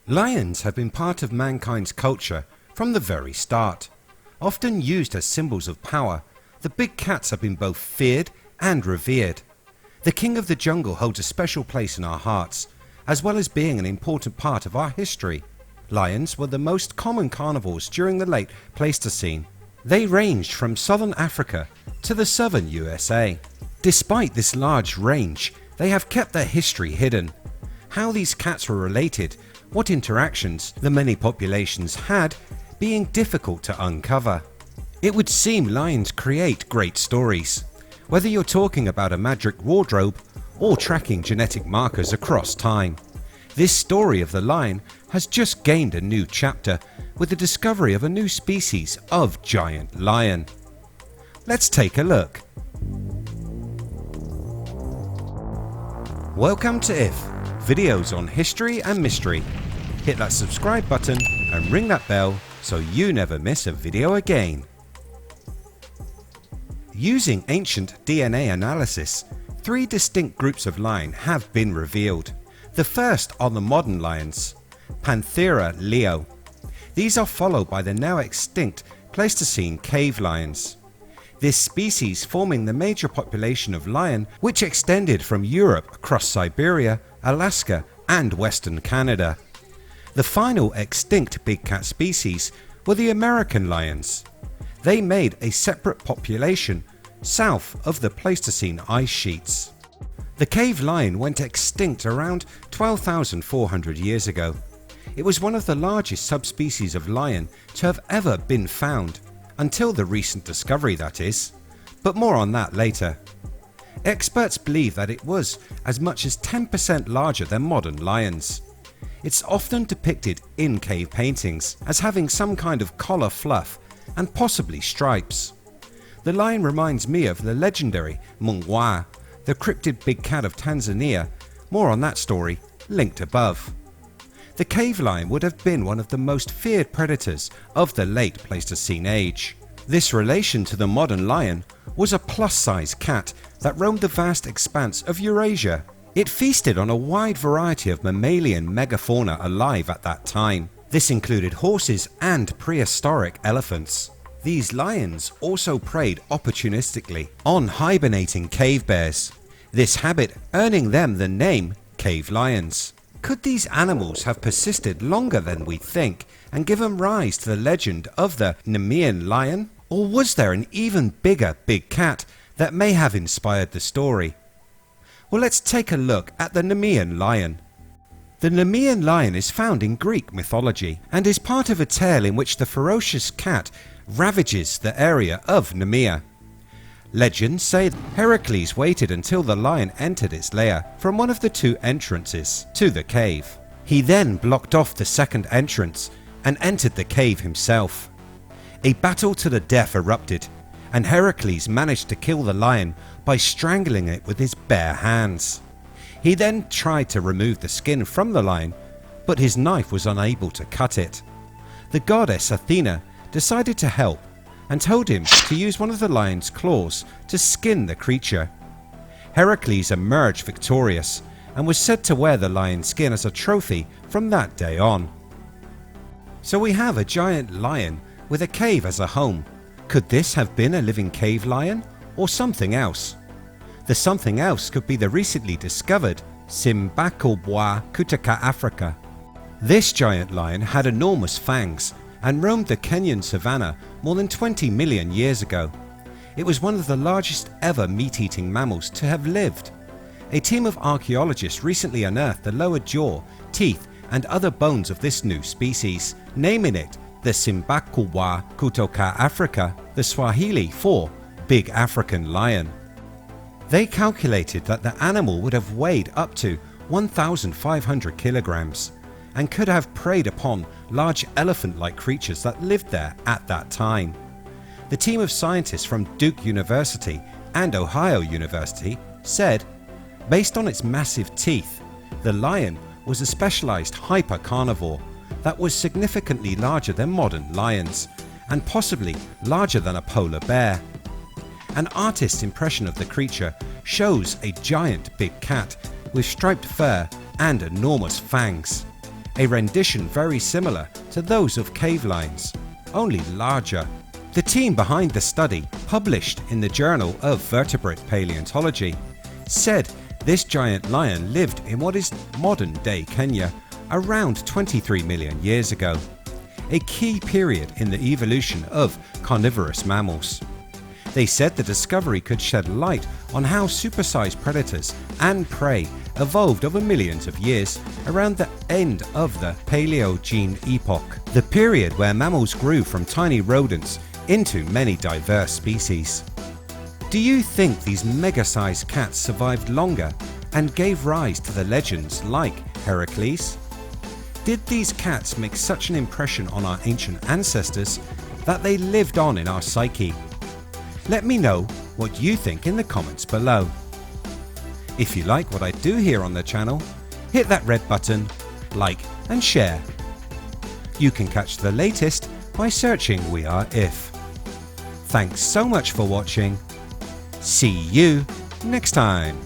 Lions have been part of mankind's culture from the very start. Often used as symbols of power, the big cats have been both feared and revered. The king of the jungle holds a special place in our hearts, as well as being an important part of our history. Lions were the most common carnivores during the late Pleistocene. They ranged from southern Africa to the southern USA. Despite this large range, they have kept their history hidden. How these cats were related, what interactions the many populations had, being difficult to uncover. It would seem lions create great stories, whether you're talking about a magic wardrobe or tracking genetic markers across time. This story of the lion has just gained a new chapter with the discovery of a new species of giant lion. Let's take a look. Welcome to IF, videos on history and mystery. Hit that subscribe button and ring that bell so you never miss a video again. Using ancient DNA analysis, 3 distinct groups of lion have been revealed. The first are the modern lions, Panthera leo. These are followed by the now extinct Pleistocene cave lions. This species forming the major population of lion which extended from Europe across Siberia, Alaska and Western Canada. The final extinct big cat species were the American lions. They made a separate population south of the Pleistocene ice sheets. The cave lion went extinct around 12,400 years ago. It was one of the largest subspecies of lion to have ever been found, until the recent discovery that is, but more on that later. Experts believe that it was as much as 10% larger than modern lions. It's often depicted in cave paintings as having some kind of collar fluff and possibly stripes. The lion reminds me of the legendary Mungwa, the cryptid big cat of Tanzania. More on that story linked above. The cave lion would have been one of the most feared predators of the late Pleistocene age. This relation to the modern lion was a plus-size cat that roamed the vast expanse of Eurasia. It feasted on a wide variety of mammalian megafauna alive at that time. This included horses and prehistoric elephants. These lions also preyed opportunistically on hibernating cave bears, this habit earning them the name cave lions. Could these animals have persisted longer than we think and given rise to the legend of the Nemean lion? Or was there an even bigger big cat that may have inspired the story? Well, let's take a look at the Nemean lion. The Nemean lion is found in Greek mythology and is part of a tale in which the ferocious cat ravages the area of Nemea. Legends say Heracles waited until the lion entered its lair from one of the 2 entrances to the cave. He then blocked off the second entrance and entered the cave himself. A battle to the death erupted, and Heracles managed to kill the lion by strangling it with his bare hands. He then tried to remove the skin from the lion, but his knife was unable to cut it. The goddess Athena decided to help and told him to use one of the lion's claws to skin the creature. Heracles emerged victorious and was said to wear the lion's skin as a trophy from that day on. So we have a giant lion with a cave as a home. Could this have been a living cave lion or something else? The something else could be the recently discovered Simbakubwa kutokaafrika. This giant lion had enormous fangs and roamed the Kenyan savannah more than 20 million years ago. It was one of the largest ever meat-eating mammals to have lived. A team of archaeologists recently unearthed the lower jaw, teeth and other bones of this new species, naming it the Simbakubwa kutokaafrika, the Swahili for Big African Lion. They calculated that the animal would have weighed up to 1,500 kilograms and could have preyed upon large elephant-like creatures that lived there at that time. The team of scientists from Duke University and Ohio University said, based on its massive teeth, the lion was a specialized hyper-carnivore that was significantly larger than modern lions and possibly larger than a polar bear. An artist's impression of the creature shows a giant big cat with striped fur and enormous fangs. a rendition very similar to those of cave lions, only larger. The team behind the study, published in the Journal of Vertebrate Paleontology, said this giant lion lived in what is modern-day Kenya around 23 million years ago, a key period in the evolution of carnivorous mammals. They said the discovery could shed light on how supersized predators and prey evolved over millions of years around the end of the Paleogene epoch, the period where mammals grew from tiny rodents into many diverse species. Do you think these mega-sized cats survived longer and gave rise to the legends like Heracles? Did these cats make such an impression on our ancient ancestors that they lived on in our psyche? Let me know what you think in the comments below. If you like what I do here on the channel, hit that red button, like and share. You can catch the latest by searching We Are If. Thanks so much for watching. See you next time.